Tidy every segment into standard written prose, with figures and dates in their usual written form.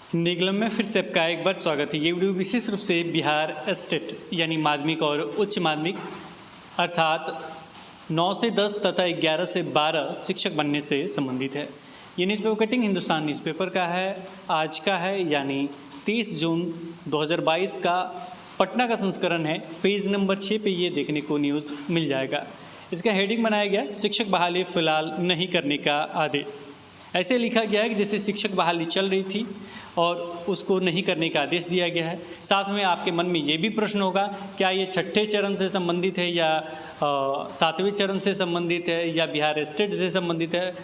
निगलम में फिर से आपका एक बार स्वागत है। ये वीडियो विशेष रूप से बिहार स्टेट यानी माध्यमिक और उच्च माध्यमिक अर्थात 9 से 10 तथा 11 से 12 शिक्षक बनने से संबंधित है। ये न्यूज़पेपर कटिंग हिंदुस्तान न्यूज़पेपर का है, आज का है यानी 30 जून 2022 का पटना का संस्करण है। पेज नंबर 6 पे ये देखने को न्यूज़ मिल जाएगा। इसका हेडिंग बनाया गया शिक्षक बहाली फिलहाल नहीं करने का आदेश। ऐसे लिखा गया है कि जैसे शिक्षक बहाली चल रही थी और उसको नहीं करने का आदेश दिया गया है। साथ में आपके मन में ये भी प्रश्न होगा, क्या ये छठे चरण से संबंधित है या 7वें चरण से संबंधित है या बिहार स्टेट से संबंधित है,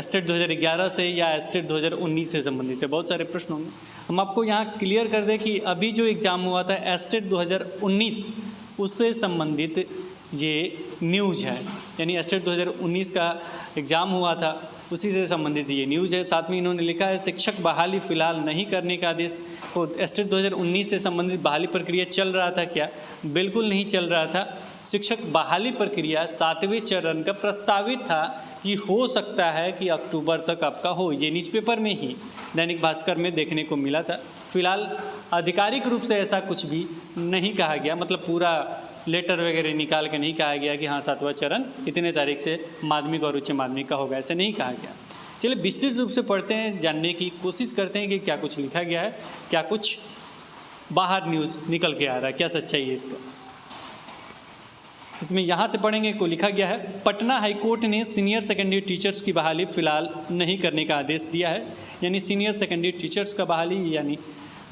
स्टेट 2011 से या स्टेट 2019 से संबंधित है। बहुत सारे प्रश्न होंगे। हम आपको यहाँ क्लियर कर दें कि अभी जो एग्ज़ाम हुआ था स्टेट 2019 उससे संबंधित ये न्यूज़ है, यानी स्टेट 2019 का एग्ज़ाम हुआ था उसी से संबंधित ये न्यूज़ है। साथ में इन्होंने लिखा है शिक्षक बहाली फिलहाल नहीं करने का आदेश। को स्टेट 2019 से संबंधित बहाली प्रक्रिया चल रहा था क्या? बिल्कुल नहीं चल रहा था। शिक्षक बहाली प्रक्रिया 7वें चरण का प्रस्तावित था कि हो सकता है कि अक्टूबर तक आपका हो। ये न्यूज़पेपर में ही दैनिक भास्कर में देखने को मिला था। फिलहाल आधिकारिक रूप से ऐसा कुछ भी नहीं कहा गया, मतलब पूरा लेटर वगैरह निकाल के नहीं कहा गया कि हाँ 7वां चरण इतने तारीख से माध्यमिक और उच्च माध्यमिक का होगा, ऐसे नहीं कहा गया। चलिए विस्तृत रूप से पढ़ते हैं, जानने की कोशिश करते हैं कि क्या कुछ लिखा गया है, क्या कुछ बाहर न्यूज़ निकल के आ रहा है, क्या सच्चाई है इसका। इसमें यहाँ से पढ़ेंगे को लिखा गया है पटना हाईकोर्ट ने सीनियर सेकेंडरी टीचर्स की बहाली फिलहाल नहीं करने का आदेश दिया है। यानी सीनियर सेकेंडरी टीचर्स का बहाली यानी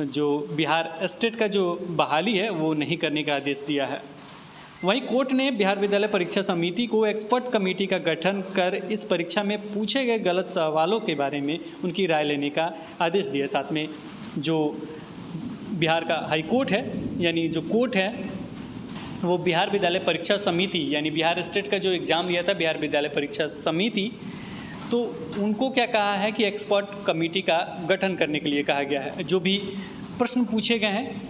जो बिहार स्टेट का जो बहाली है वो नहीं करने का आदेश दिया है। वहीं कोर्ट ने बिहार विद्यालय परीक्षा समिति को एक्सपर्ट कमेटी का गठन कर इस परीक्षा में पूछे गए गलत सवालों के बारे में उनकी राय लेने का आदेश दिया। साथ में जो बिहार का हाई कोर्ट है यानी जो कोर्ट है वो बिहार विद्यालय परीक्षा समिति यानी बिहार स्टेट का जो एग्ज़ाम लिया था बिहार विद्यालय परीक्षा समिति, तो उनको क्या कहा है कि एक्सपर्ट कमेटी का गठन करने के लिए कहा गया है। जो भी प्रश्न पूछे गए हैं,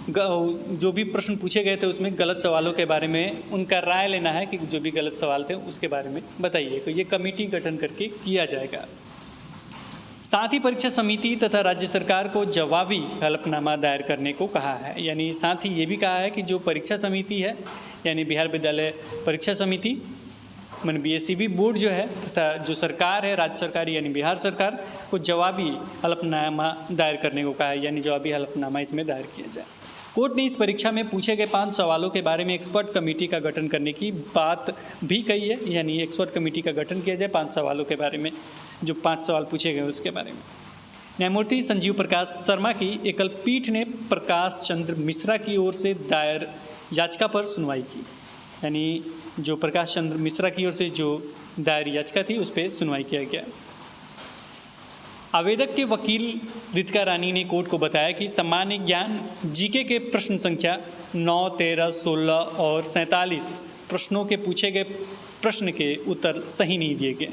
जो भी प्रश्न पूछे गए थे उसमें गलत सवालों के बारे में उनका राय लेना है कि जो भी गलत सवाल थे उसके बारे में बताइए। तो ये कमेटी गठन करके किया जाएगा। साथ ही परीक्षा समिति तथा राज्य सरकार को जवाबी हलफनामा दायर करने को कहा है। यानी साथ ही ये भी कहा है कि जो परीक्षा समिति है यानी बिहार विद्यालय परीक्षा समिति मैंने BSCB बोर्ड जो है तथा जो सरकार है राज्य सरकार यानी बिहार सरकार को जवाबी हलफनामा दायर करने को कहा है। यानी जवाबी हलफनामा इसमें दायर किया जाए। कोर्ट ने इस परीक्षा में पूछे गए 5 सवालों के बारे में एक्सपर्ट कमेटी का गठन करने की बात भी कही है। यानी एक्सपर्ट कमेटी का गठन किया जाए 5 सवालों के बारे में, जो 5 सवाल पूछे गए उसके बारे में। न्यायमूर्ति संजीव प्रकाश शर्मा की एकल पीठ ने प्रकाश चंद्र मिश्रा की ओर से दायर याचिका पर सुनवाई की। यानी जो प्रकाश चंद्र मिश्रा की ओर से जो दायर याचिका थी उस पर सुनवाई किया गया। आवेदक के वकील रितिका रानी ने कोर्ट को बताया कि सामान्य ज्ञान जीके के प्रश्न संख्या 9, 13, 16 और 47 प्रश्नों के पूछे गए प्रश्न के उत्तर सही नहीं दिए गए।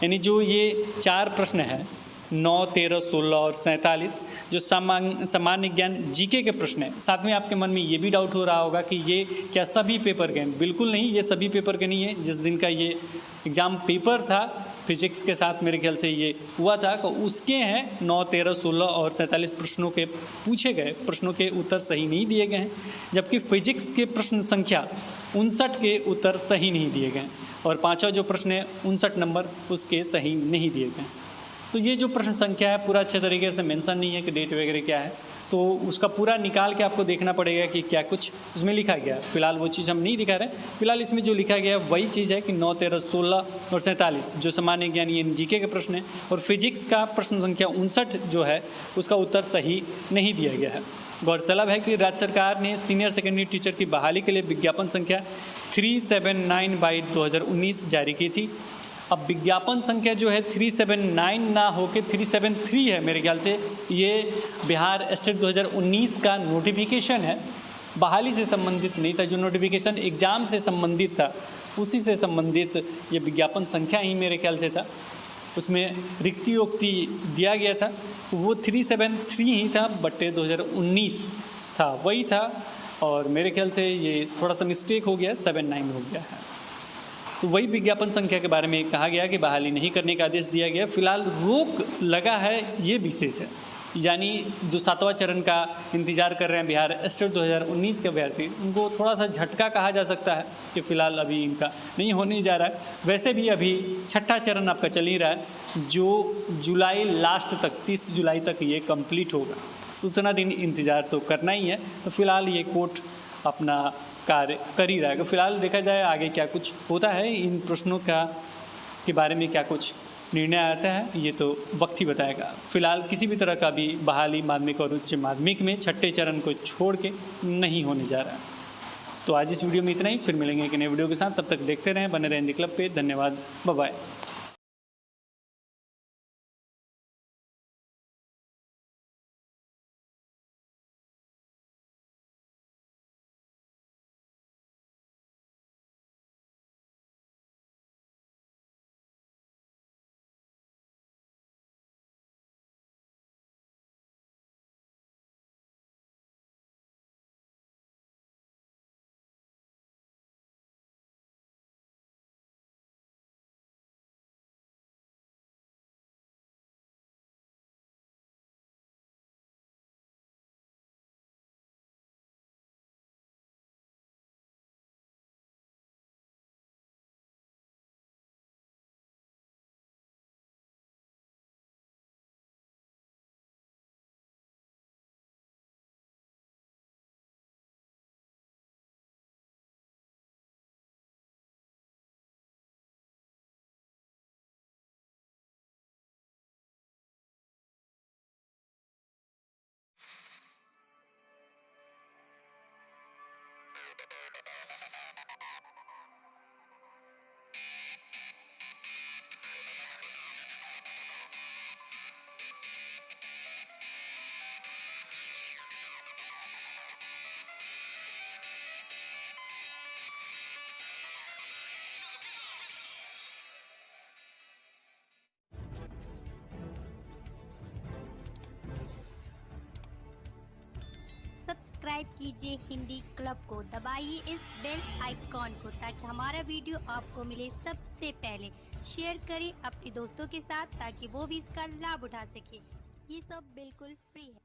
यानी जो ये 4 प्रश्न हैं 9, 13, 16 और 47 जो सामान्य ज्ञान जीके के प्रश्न हैं। साथ में आपके मन में ये भी डाउट हो रहा होगा कि ये क्या सभी पेपर के हैं? बिल्कुल नहीं, ये सभी पेपर के नहीं है। जिस दिन का ये एग्ज़ाम पेपर था फिजिक्स के साथ मेरे ख्याल से ये हुआ था, तो उसके हैं 9, 13, 16 और 47 प्रश्नों के पूछे गए प्रश्नों के उत्तर सही नहीं दिए गए हैं। जबकि फिजिक्स के प्रश्न संख्या 59 के उत्तर सही नहीं दिए गए और 5वां जो प्रश्न है 59 नंबर उसके सही नहीं दिए गए। तो ये जो प्रश्न संख्या है पूरा अच्छे तरीके से मेंशन नहीं है कि डेट वगैरह क्या है, तो उसका पूरा निकाल के आपको देखना पड़ेगा कि क्या कुछ उसमें लिखा गया। फिलहाल वो चीज़ हम नहीं दिखा रहे। फिलहाल इसमें जो लिखा गया वही चीज़ है कि 9, 13, 16 और 47 जो सामान्य ज्ञान यानी जीके के प्रश्न है और फिजिक्स का प्रश्न संख्या 59 जो है उसका उत्तर सही नहीं दिया गया है। गौरतलब है कि राज्य सरकार ने सीनियर सेकेंडरी टीचर की बहाली के लिए विज्ञापन संख्या 379/2019 जारी की थी। अब विज्ञापन संख्या जो है 379 ना होकर 373 है मेरे ख्याल से। ये बिहार स्टेट 2019 का नोटिफिकेशन है, बहाली से संबंधित नहीं था। जो नोटिफिकेशन एग्ज़ाम से संबंधित था उसी से संबंधित ये विज्ञापन संख्या ही मेरे ख्याल से था। उसमें रिक्तियोक्ति दिया गया था, वो 373 ही था, बट 2019 था वही था और मेरे ख्याल से ये थोड़ा सा मिस्टेक हो गया, 79 हो गया है। तो वही विज्ञापन संख्या के बारे में कहा गया कि बहाली नहीं करने का आदेश दिया गया। फिलहाल रोक लगा है ये विशेष है। यानी जो 7वां चरण का इंतज़ार कर रहे हैं बिहार स्टेट 2019 के अभ्यर्थी, उनको थोड़ा सा झटका कहा जा सकता है कि फ़िलहाल अभी इनका नहीं होने जा रहा है। वैसे भी अभी 6ठा चरण आपका चल ही रहा है, जो जुलाई लास्ट तक 30 जुलाई तक ये कंप्लीट होगा। उतना दिन इंतज़ार तो करना ही है। तो फिलहाल ये कोर्ट अपना कार्य कर ही रहा है। फिलहाल देखा जाए आगे क्या कुछ होता है, इन प्रश्नों का के बारे में क्या कुछ निर्णय आता है, ये तो वक्त ही बताएगा। फिलहाल किसी भी तरह का भी बहाली माध्यमिक और उच्च माध्यमिक में 6ठे चरण को छोड़ के नहीं होने जा रहा है। तो आज इस वीडियो में इतना ही, फिर मिलेंगे एक नए वीडियो के साथ। तब तक देखते रहें, बने रहें हिंदी क्लब पे। धन्यवाद, बाय बाय। सब्सक्राइब कीजिए हिंदी क्लब को, दबाइए इस बेल आइकॉन को ताकि हमारा वीडियो आपको मिले सबसे पहले। शेयर करें अपने दोस्तों के साथ ताकि वो भी इसका लाभ उठा सके। ये सब बिल्कुल फ्री है।